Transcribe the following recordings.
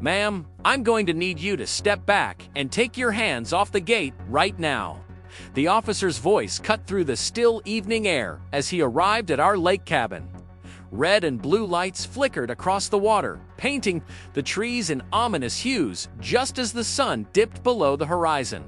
"Ma'am, I'm going to need you to step back and take your hands off the gate right now." The officer's voice cut through the still evening air as he arrived at our lake cabin. Red and blue lights flickered across the water, painting the trees in ominous hues just as the sun dipped below the horizon.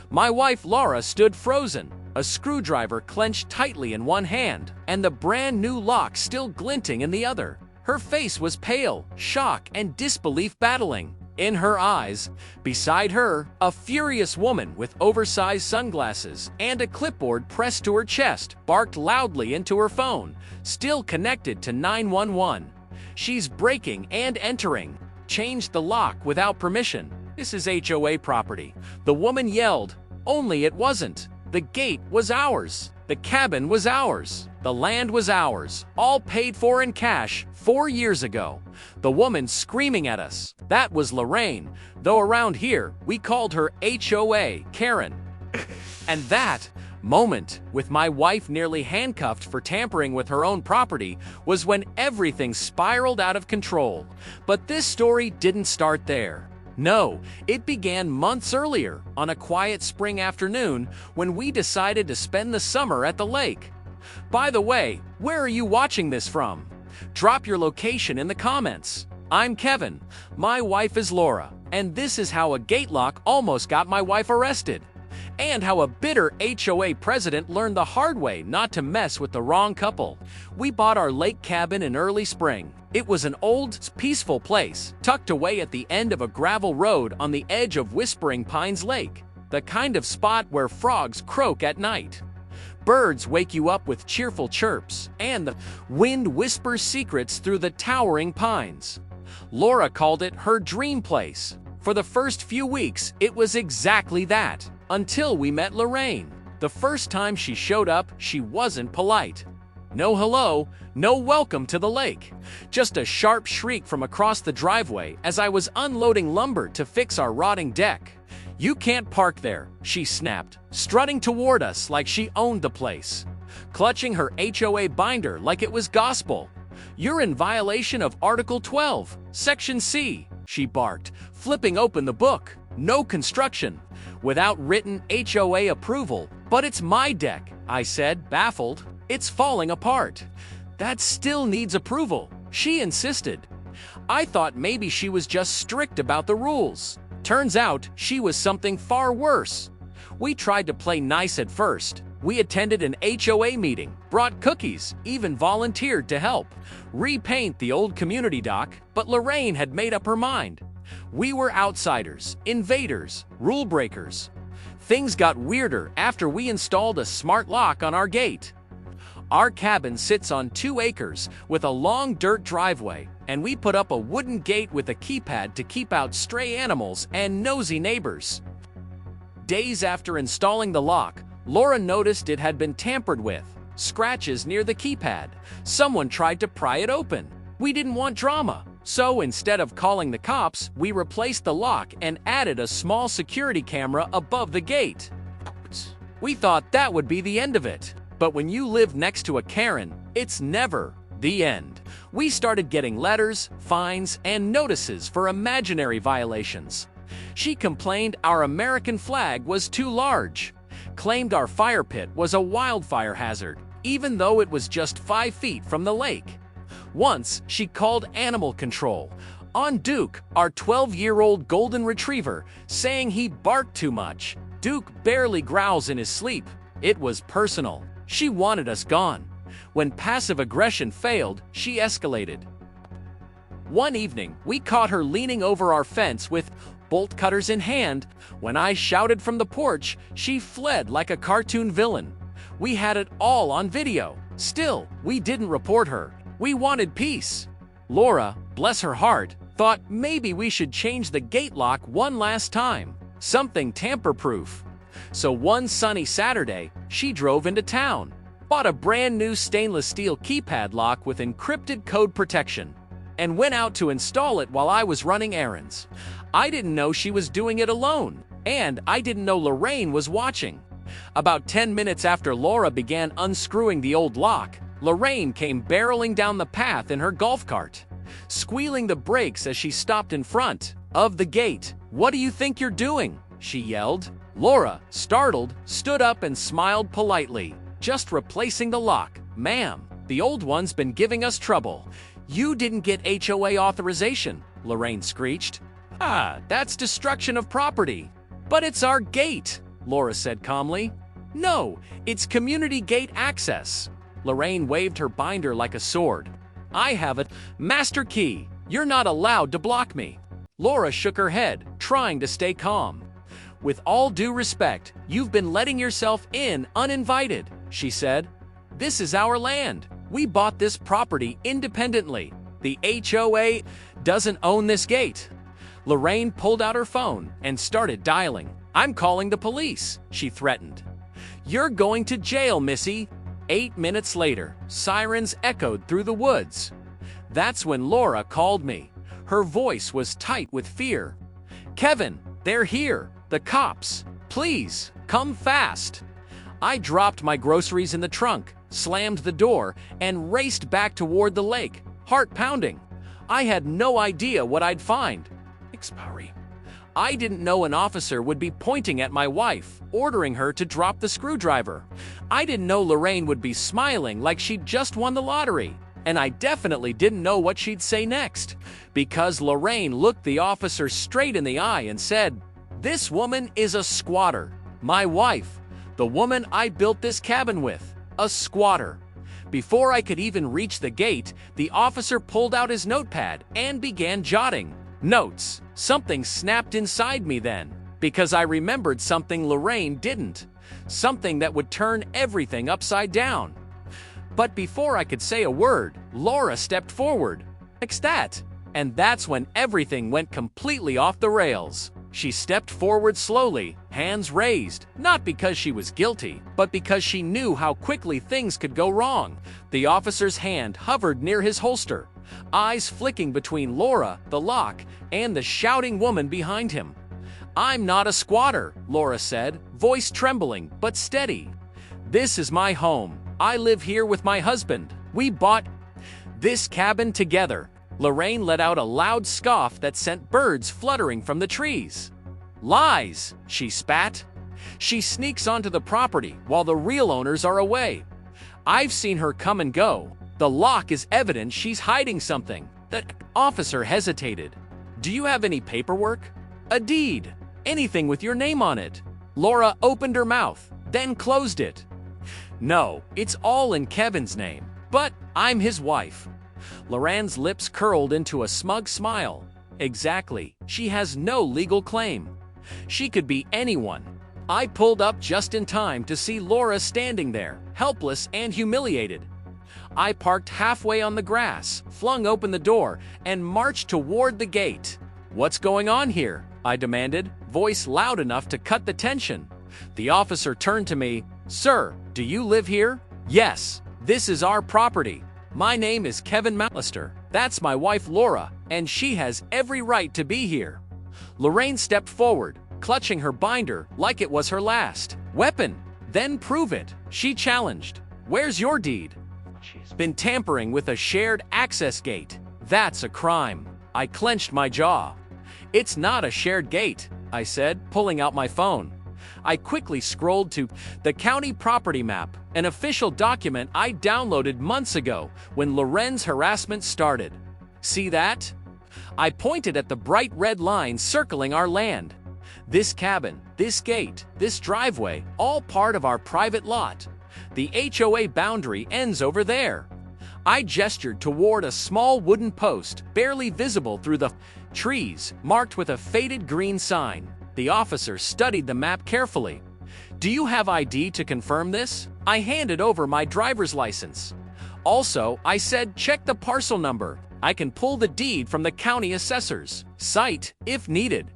My wife Laura stood frozen, a screwdriver clenched tightly in one hand and the brand new lock still glinting in the other. Her face was pale, shock and disbelief battling. In her eyes, beside her, a furious woman with oversized sunglasses and a clipboard pressed to her chest barked loudly into her phone, still connected to 911. "She's breaking and entering. Changed the lock without permission. This is HOA property," the woman yelled. Only it wasn't. The gate was ours. The cabin was ours. The land was ours, all paid for in cash 4 years ago. The woman screaming at us. That was Lorraine, though around here we called her HOA Karen. And that moment, with my wife nearly handcuffed for tampering with her own property, was when everything spiraled out of control. But this story didn't start there. No, it began months earlier, on a quiet spring afternoon, when we decided to spend the summer at the lake. By the way, where are you watching this from? Drop your location in the comments. I'm Kevin, my wife is Laura, and this is how a gate lock almost got my wife arrested. And how a bitter HOA president learned the hard way not to mess with the wrong couple. We bought our lake cabin in early spring. It was an old, peaceful place, tucked away at the end of a gravel road on the edge of Whispering Pines Lake, the kind of spot where frogs croak at night. Birds wake you up with cheerful chirps, and the wind whispers secrets through the towering pines. Laura called it her dream place. For the first few weeks, it was exactly that, until we met Lorraine. The first time she showed up, she wasn't polite. No hello, no welcome to the lake. Just a sharp shriek from across the driveway as I was unloading lumber to fix our rotting deck. "You can't park there," she snapped, strutting toward us like she owned the place, clutching her HOA binder like it was gospel. "You're in violation of Article 12, Section C," she barked, flipping open the book. "No construction without written HOA approval." "But it's my deck," I said, baffled. "It's falling apart." "That still needs approval," she insisted. I thought maybe she was just strict about the rules. Turns out she was something far worse. We tried to play nice at first. We attended an HOA meeting, brought cookies, even volunteered to help repaint the old community dock, but Lorraine had made up her mind. We were outsiders, invaders, rule breakers. Things got weirder after we installed a smart lock on our gate. Our cabin sits on 2 acres with a long dirt driveway, and we put up a wooden gate with a keypad to keep out stray animals and nosy neighbors. Days after installing the lock, Laura noticed it had been tampered with. Scratches near the keypad. Someone tried to pry it open. We didn't want drama, so instead of calling the cops, we replaced the lock and added a small security camera above the gate. We thought that would be the end of it. But when you live next to a Karen, it's never the end. We started getting letters, fines, and notices for imaginary violations. She complained our American flag was too large, claimed our fire pit was a wildfire hazard, even though it was just 5 feet from the lake. Once, she called animal control on Duke, our 12-year-old golden retriever, saying he barked too much. Duke barely growls in his sleep. It was personal. She wanted us gone. When passive aggression failed, she escalated. One evening, we caught her leaning over our fence with bolt cutters in hand. When I shouted from the porch, she fled like a cartoon villain. We had it all on video. Still, we didn't report her. We wanted peace. Laura, bless her heart, thought maybe we should change the gate lock one last time. Something tamper-proof. So one sunny Saturday, she drove into town, bought a brand new stainless steel keypad lock with encrypted code protection, and went out to install it while I was running errands. I didn't know she was doing it alone, and I didn't know Lorraine was watching. About 10 minutes after Laura began unscrewing the old lock, Lorraine came barreling down the path in her golf cart, squealing the brakes as she stopped in front. of the gate. What do you think you're doing? She yelled. Laura, startled, stood up and smiled politely. Just replacing the lock, ma'am. The old one's been giving us trouble. You didn't get HOA authorization, Lorraine screeched. Ah, that's destruction of property. But it's our gate, Laura said calmly. No, it's community gate access. Lorraine waved her binder like a sword. I have a master key. You're not allowed to block me. Laura shook her head, trying to stay calm. With all due respect, you've been letting yourself in uninvited, she said. This is our land. We bought this property independently. The HOA doesn't own this gate. Lorraine pulled out her phone and started dialing. I'm calling the police, she threatened. You're going to jail, Missy. 8 minutes later, sirens echoed through the woods. That's when Laura called me. Her voice was tight with fear. Kevin, they're here. The cops. Please, come fast. I dropped my groceries in the trunk, slammed the door, and raced back toward the lake, heart pounding. I had no idea what I'd find. Expiry. I didn't know an officer would be pointing at my wife, ordering her to drop the screwdriver. I didn't know Lorraine would be smiling like she'd just won the lottery. And I definitely didn't know what she'd say next, because Lorraine looked the officer straight in the eye and said, "This woman is a squatter. My wife, the woman I built this cabin with, a squatter." Before I could even reach the gate, the officer pulled out his notepad and began jotting notes. Something snapped inside me then, because I remembered something Lorraine didn't, something that would turn everything upside down. But before I could say a word, Laura stepped forward. Fix that. And that's when everything went completely off the rails. She stepped forward slowly, hands raised, not because she was guilty, but because she knew how quickly things could go wrong. The officer's hand hovered near his holster, eyes flicking between Laura, the lock, and the shouting woman behind him. I'm not a squatter, Laura said, voice trembling but steady. This is my home. I live here with my husband. We bought this cabin together. Lorraine let out a loud scoff that sent birds fluttering from the trees. Lies, she spat. She sneaks onto the property while the real owners are away. I've seen her come and go. The lock is evidence she's hiding something. The officer hesitated. Do you have any paperwork? A deed? Anything with your name on it? Laura opened her mouth, then closed it. No, it's all in Kevin's name, but I'm his wife. Lorraine's lips curled into a smug smile. Exactly, she has no legal claim. She could be anyone. I pulled up just in time to see Laura standing there, helpless and humiliated. I parked halfway on the grass, flung open the door, and marched toward the gate. What's going on here? I demanded, voice loud enough to cut the tension. The officer turned to me. Sir, do you live here? Yes, this is our property. My name is Kevin Mallister. That's my wife Laura, and she has every right to be here. Lorraine stepped forward, clutching her binder like it was her last weapon. Then prove it, she challenged. Where's your deed? She's been tampering with a shared access gate. That's a crime. I clenched my jaw. It's not a shared gate, I said, pulling out my phone. I quickly scrolled to the county property map, an official document I downloaded months ago when Lorraine's harassment started. See that? I pointed at the bright red line circling our land. This cabin, this gate, this driveway, all part of our private lot. The HOA boundary ends over there. I gestured toward a small wooden post, barely visible through the trees, marked with a faded green sign. The officer studied the map carefully. Do you have ID to confirm this? I handed over my driver's license. Also, I said check the parcel number. I can pull the deed from the county assessor's site if needed.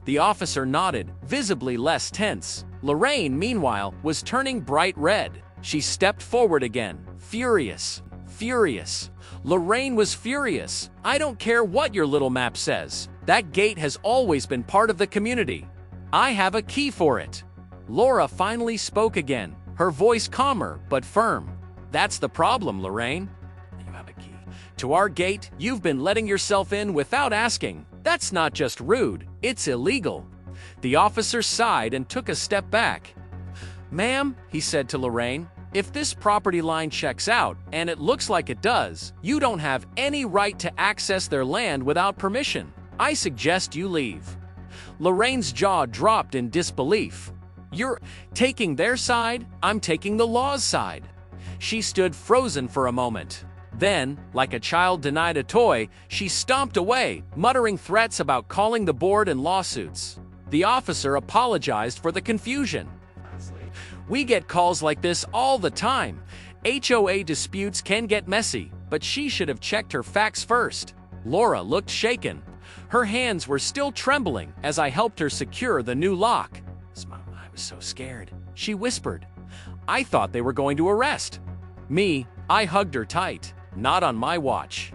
The officer nodded, visibly less tense. Lorraine, meanwhile, was turning bright red. She stepped forward again, furious. Furious. Lorraine was furious. I don't care what your little map says. That gate has always been part of the community. I have a key for it. Laura finally spoke again, her voice calmer but firm. That's the problem, Lorraine. You have a key to our gate. You've been letting yourself in without asking. That's not just rude, it's illegal." The officer sighed and took a step back. "Ma'am," he said to Lorraine, "if this property line checks out, and it looks like it does, you don't have any right to access their land without permission. I suggest you leave." Lorraine's jaw dropped in disbelief. "You're taking their side? I'm taking the law's side." She stood frozen for a moment. Then, like a child denied a toy, she stomped away, muttering threats about calling the board and lawsuits. The officer apologized for the confusion. "We get calls like this all the time. HOA disputes can get messy, but she should have checked her facts first." Laura looked shaken. Her hands were still trembling as I helped her secure the new lock. "I was so scared," she whispered. "I thought they were going to arrest me." I hugged her tight. "Not on my watch."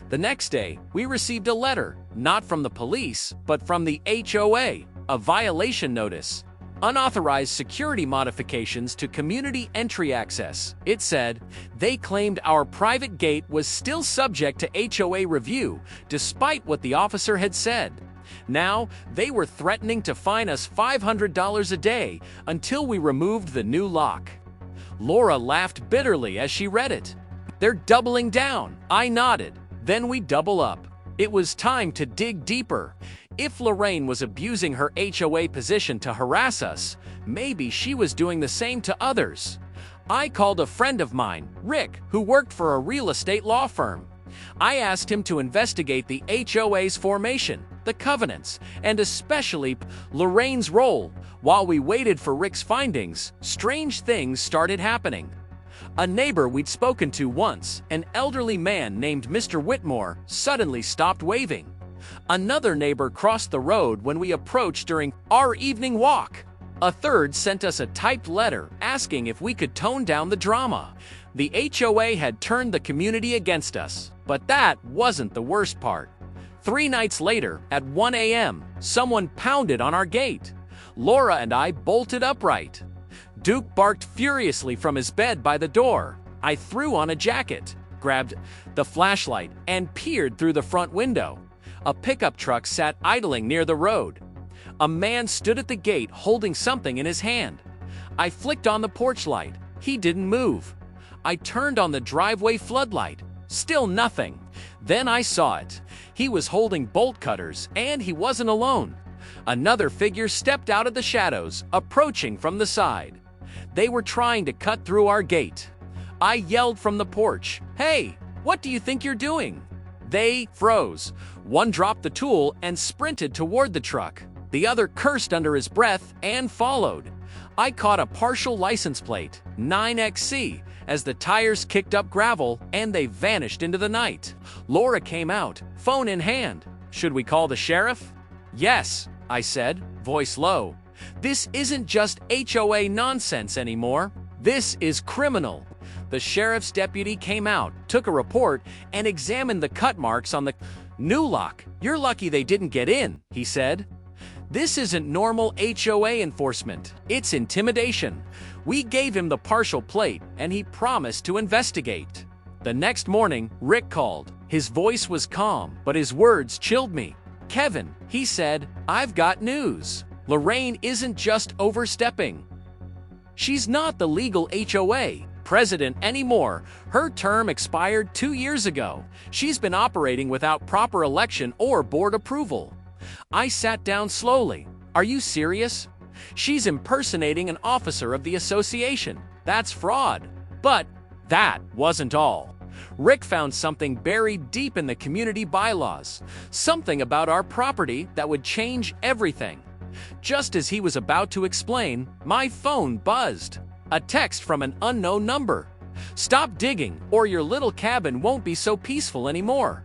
The next day, we received a letter, not from the police, but from the HOA, a violation notice. Unauthorized security modifications to community entry access. It said, they claimed our private gate was still subject to HOA review, despite what the officer had said. Now, they were threatening to fine us $500 a day until we removed the new lock. Laura laughed bitterly as she read it. "They're doubling down." I nodded. "Then we double up." It was time to dig deeper. If Lorraine was abusing her HOA position to harass us, maybe she was doing the same to others. I called a friend of mine, Rick, who worked for a real estate law firm. I asked him to investigate the HOA's formation, the covenants, and especially Lorraine's role. While we waited for Rick's findings, strange things started happening. A neighbor we'd spoken to once, an elderly man named Mr. Whitmore, suddenly stopped waving. Another neighbor crossed the road when we approached during our evening walk. A third sent us a typed letter asking if we could tone down the drama. The HOA had turned the community against us, but that wasn't the worst part. 3 nights later, at 1 a.m., someone pounded on our gate. Laura and I bolted upright. Duke barked furiously from his bed by the door. I threw on a jacket, grabbed the flashlight, and peered through the front window. A pickup truck sat idling near the road. A man stood at the gate holding something in his hand. I flicked on the porch light. He didn't move. I turned on the driveway floodlight. Still nothing. Then I saw it. He was holding bolt cutters, and he wasn't alone. Another figure stepped out of the shadows, approaching from the side. They were trying to cut through our gate. I yelled from the porch, "Hey, what do you think you're doing?" They froze. One dropped the tool and sprinted toward the truck. The other cursed under his breath and followed. I caught a partial license plate, 9XC, as the tires kicked up gravel and they vanished into the night. Laura came out, phone in hand. "Should we call the sheriff?" "Yes," I said, voice low. "This isn't just HOA nonsense anymore. This is criminal." The sheriff's deputy came out, took a report, and examined the cut marks on the new lock. "You're lucky they didn't get in," he said. "This isn't normal HOA enforcement. It's intimidation." We gave him the partial plate, and he promised to investigate. The next morning, Rick called. His voice was calm, but his words chilled me. "Kevin," he said, "I've got news. Lorraine isn't just overstepping. She's not the legal HOA president anymore. Her term expired 2 years ago. She's been operating without proper election or board approval." I sat down slowly. "Are you serious? She's impersonating an officer of the association. That's fraud." But that wasn't all. Rick found something buried deep in the community bylaws, something about our property that would change everything. Just as he was about to explain, my phone buzzed. A text from an unknown number. "Stop digging, or your little cabin won't be so peaceful anymore."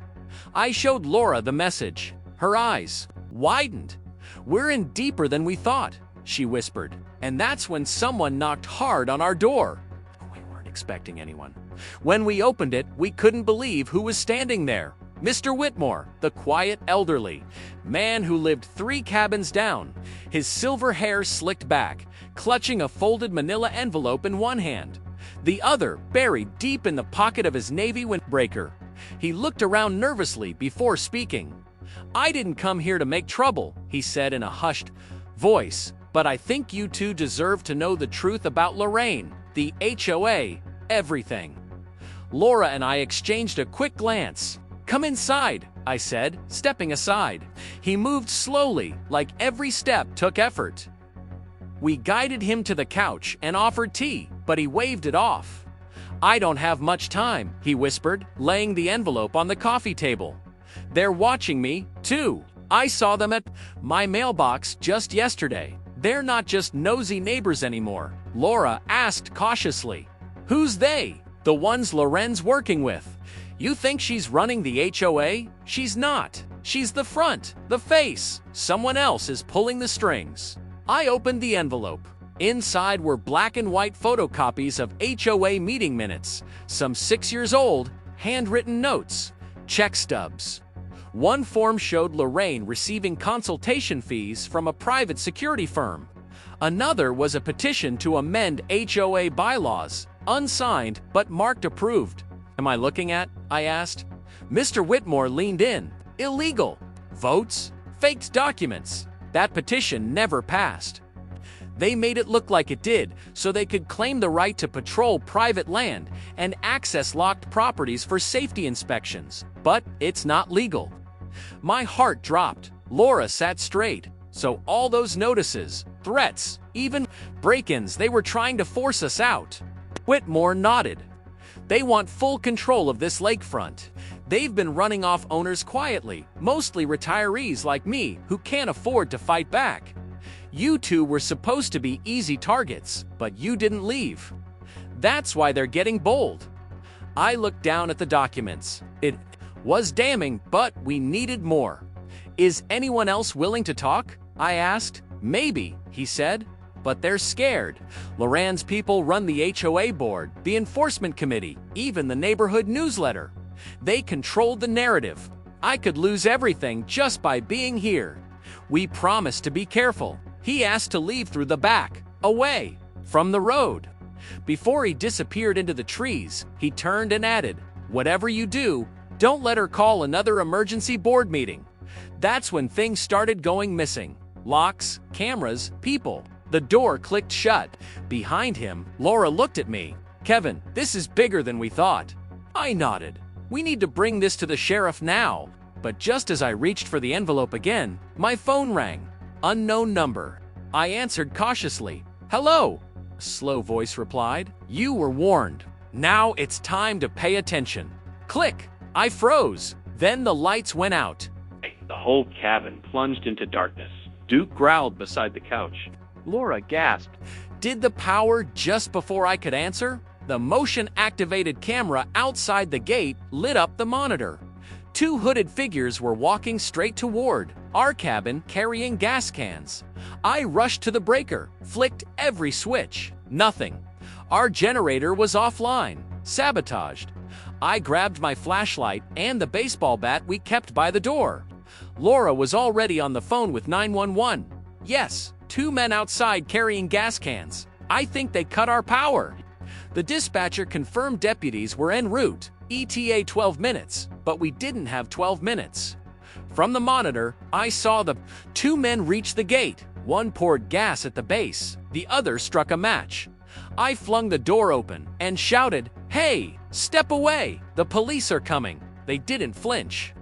I showed Laura the message. Her eyes widened. "We're in deeper than we thought," she whispered. And that's when someone knocked hard on our door. We weren't expecting anyone. When we opened it, we couldn't believe who was standing there. Mr. Whitmore, the quiet elderly man who lived 3 cabins down, his silver hair slicked back, clutching a folded manila envelope in one hand, the other buried deep in the pocket of his navy windbreaker. He looked around nervously before speaking. "I didn't come here to make trouble," he said in a hushed voice, "but I think you two deserve to know the truth about Lorraine, the HOA, everything." Laura and I exchanged a quick glance. "Come inside," I said, stepping aside. He moved slowly, like every step took effort. We guided him to the couch and offered tea, but he waved it off. "I don't have much time," he whispered, laying the envelope on the coffee table. "They're watching me, too. I saw them at my mailbox just yesterday. They're not just nosy neighbors anymore." Laura asked cautiously. "Who's they?" "The ones Loren's working with. You think she's running the HOA? She's not. She's the front, the face. Someone else is pulling the strings." I opened the envelope. Inside were black and white photocopies of HOA meeting minutes, some 6 years old, handwritten notes, check stubs. One form showed Lorraine receiving consultation fees from a private security firm. Another was a petition to amend HOA bylaws, unsigned but marked approved. "Am I looking at?" I asked. Mr. Whitmore leaned in. "Illegal. Votes? Faked documents. That petition never passed. They made it look like it did, so they could claim the right to patrol private land and access locked properties for safety inspections. But it's not legal." My heart dropped. Laura sat straight. "So all those notices, threats, even break-ins, they were trying to force us out." Whitmore nodded. "They want full control of this lakefront. They've been running off owners quietly, mostly retirees like me who can't afford to fight back. You two were supposed to be easy targets, but you didn't leave. That's why they're getting bold." I looked down at the documents. It was damning, but we needed more. "Is anyone else willing to talk?" I asked. "Maybe," he said, "but they're scared. Loren's people run the HOA board, the enforcement committee, even the neighborhood newsletter. They controlled the narrative. I could lose everything just by being here." We promised to be careful. He asked to leave through the back, away from the road. Before he disappeared into the trees, he turned and added, "Whatever you do, don't let her call another emergency board meeting." That's when things started going missing. Locks, cameras, people. The door clicked shut. Behind him, Laura looked at me. "Kevin, this is bigger than we thought." I nodded. "We need to bring this to the sheriff now." But just as I reached for the envelope again, my phone rang. Unknown number. I answered cautiously. "Hello," a slow voice replied. "You were warned. Now it's time to pay attention." Click. I froze. Then the lights went out. The whole cabin plunged into darkness. Duke growled beside the couch. Laura gasped. Did the power just before I could answer? The motion-activated camera outside the gate lit up the monitor. 2 hooded figures were walking straight toward our cabin carrying gas cans. I rushed to the breaker, flicked every switch. Nothing. Our generator was offline, sabotaged. I grabbed my flashlight and the baseball bat we kept by the door. Laura was already on the phone with 911. "Yes, 2 men outside carrying gas cans. I think they cut our power." The dispatcher confirmed deputies were en route, ETA 12 minutes, but we didn't have 12 minutes. From the monitor, I saw the 2 men reach the gate. One poured gas at the base, the other struck a match. I flung the door open and shouted, "Hey, step away, the police are coming." They didn't flinch.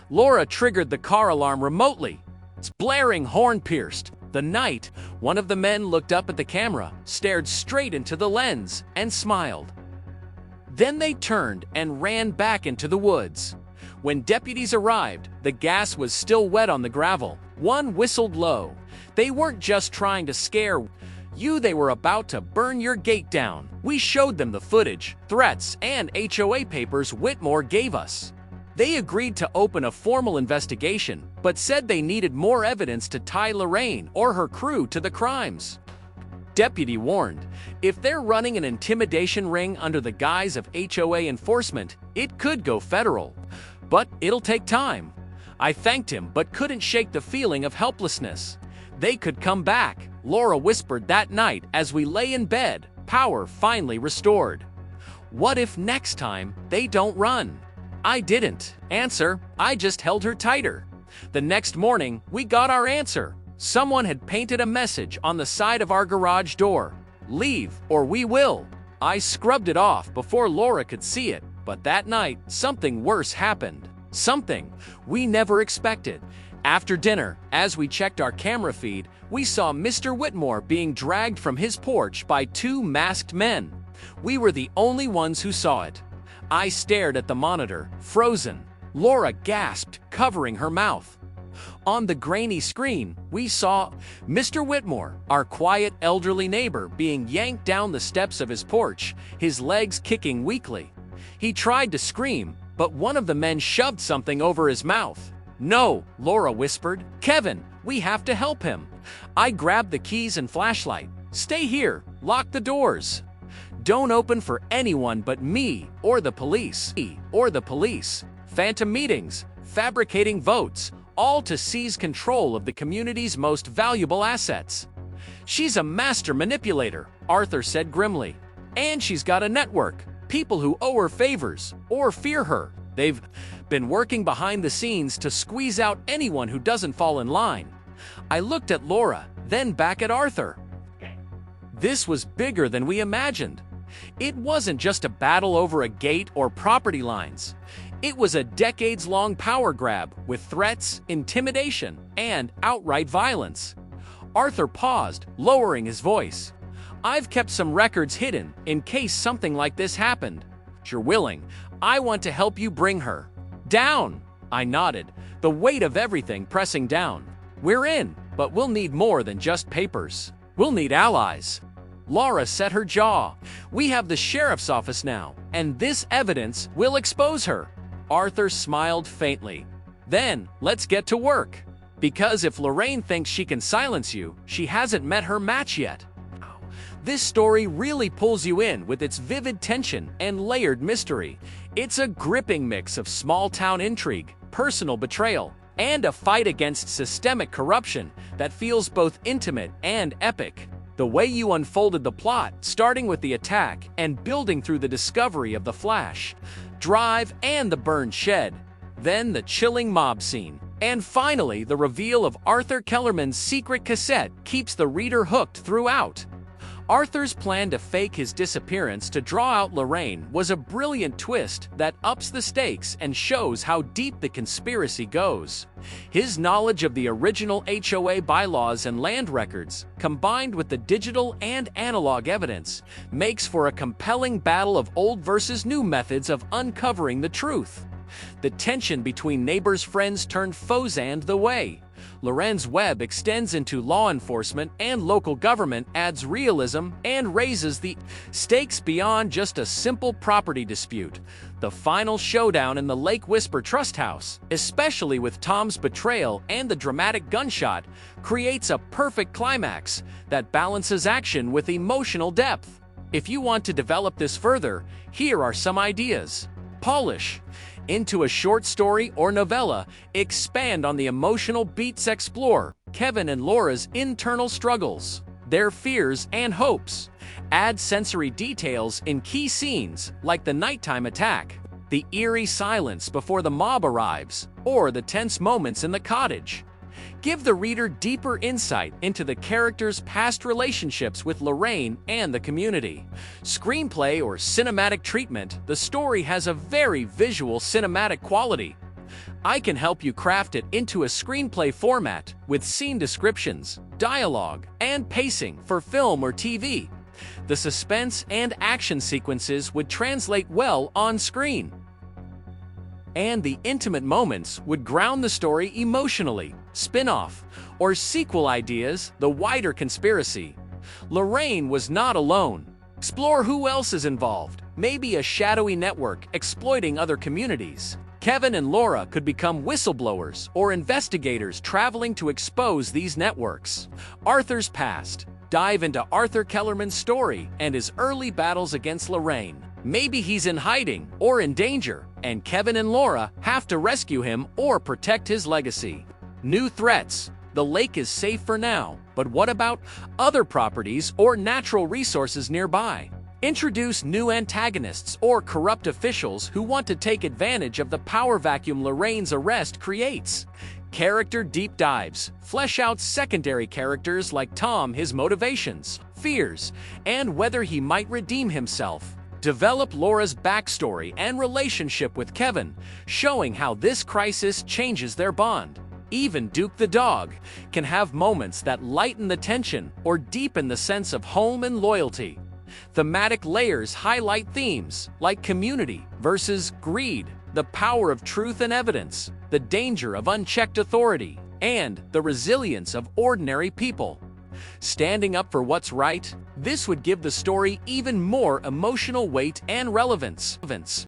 Laura triggered the car alarm remotely. Its blaring horn pierced the night. One of the men looked up at the camera, stared straight into the lens, and smiled. Then they turned and ran back into the woods. When deputies arrived, the gas was still wet on the gravel. One whistled low. They weren't just trying to scare you, they were about to burn your gate down. We showed them the footage, threats, and HOA papers Whitmore gave us. They agreed to open a formal investigation, but said they needed more evidence to tie Lorraine or her crew to the crimes. Deputy warned, if they're running an intimidation ring under the guise of HOA enforcement, it could go federal. But it'll take time. I thanked him but couldn't shake the feeling of helplessness. They could come back, Laura whispered that night as we lay in bed, power finally restored. What if next time they don't run? I didn't answer, I just held her tighter. The next morning, we got our answer. Someone had painted a message on the side of our garage door. "Leave, or we will." I scrubbed it off before Laura could see it, but that night, something worse happened. Something we never expected. After dinner, as we checked our camera feed, we saw Mr. Whitmore being dragged from his porch by two masked men. We were the only ones who saw it. I stared at the monitor, frozen. Laura gasped, covering her mouth. On the grainy screen, we saw Mr. Whitmore, our quiet elderly neighbor, being yanked down the steps of his porch, his legs kicking weakly. He tried to scream, but one of the men shoved something over his mouth. "No," Laura whispered. "Kevin, we have to help him." I grabbed the keys and flashlight. "Stay here. Lock the doors. Don't open for anyone but me or the police. Phantom meetings, fabricating votes, all to seize control of the community's most valuable assets." "She's a master manipulator," Arthur said grimly. "And she's got a network, people who owe her favors or fear her. They've been working behind the scenes to squeeze out anyone who doesn't fall in line." I looked at Laura, then back at Arthur. This was bigger than we imagined. It wasn't just a battle over a gate or property lines. It was a decades-long power grab with threats, intimidation, and outright violence. Arthur paused, lowering his voice. "I've kept some records hidden in case something like this happened. If you're willing, I want to help you bring her down." I nodded, the weight of everything pressing down. "We're in, but we'll need more than just papers. We'll need allies." Laura set her jaw. "We have the sheriff's office now, and this evidence will expose her." Arthur smiled faintly. "Then, let's get to work. Because if Lorraine thinks she can silence you, she hasn't met her match yet." This story really pulls you in with its vivid tension and layered mystery. It's a gripping mix of small-town intrigue, personal betrayal, and a fight against systemic corruption that feels both intimate and epic. The way you unfolded the plot, starting with the attack and building through the discovery of the flash drive and the burned shed, then the chilling mob scene, and finally the reveal of Arthur Kellerman's secret cassette keeps the reader hooked throughout. Arthur's plan to fake his disappearance to draw out Lorraine was a brilliant twist that ups the stakes and shows how deep the conspiracy goes. His knowledge of the original HOA bylaws and land records, combined with the digital and analog evidence, makes for a compelling battle of old versus new methods of uncovering the truth. The tension between neighbors, friends turned foes, and the way Lorraine's web extends into law enforcement and local government adds realism and raises the stakes beyond just a simple property dispute. The final showdown in the Lake Whisper Trust House, especially with Tom's betrayal and the dramatic gunshot, creates a perfect climax that balances action with emotional depth. If you want to develop this further, here are some ideas. Polish into a short story or novella, expand on the emotional beats, explore Kevin and Laura's internal struggles, their fears and hopes. Add sensory details in key scenes like the nighttime attack, the eerie silence before the mob arrives, or the tense moments in the cottage. Give the reader deeper insight into the characters' past relationships with Lorraine and the community. Screenplay or cinematic treatment, the story has a very visual cinematic quality. I can help you craft it into a screenplay format with scene descriptions, dialogue, and pacing for film or TV. The suspense and action sequences would translate well on screen, and the intimate moments would ground the story emotionally. Spin-off or sequel ideas, the wider conspiracy. Lorraine was not alone. Explore who else is involved, maybe a shadowy network exploiting other communities. Kevin and Laura could become whistleblowers or investigators traveling to expose these networks. Arthur's past. Dive into Arthur Kellerman's story and his early battles against Lorraine. Maybe he's in hiding or in danger, and Kevin and Laura have to rescue him or protect his legacy. New threats. The lake is safe for now, but what about other properties or natural resources nearby? Introduce new antagonists or corrupt officials who want to take advantage of the power vacuum Lorraine's arrest creates. Character deep dives flesh out secondary characters like Tom, his motivations, fears, and whether he might redeem himself. Develop Laura's backstory and relationship with Kevin, showing how this crisis changes their bond. Even Duke the dog can have moments that lighten the tension or deepen the sense of home and loyalty. Thematic layers highlight themes like community versus greed, the power of truth and evidence, the danger of unchecked authority, and the resilience of ordinary people. Standing up for what's right, this would give the story even more emotional weight and relevance.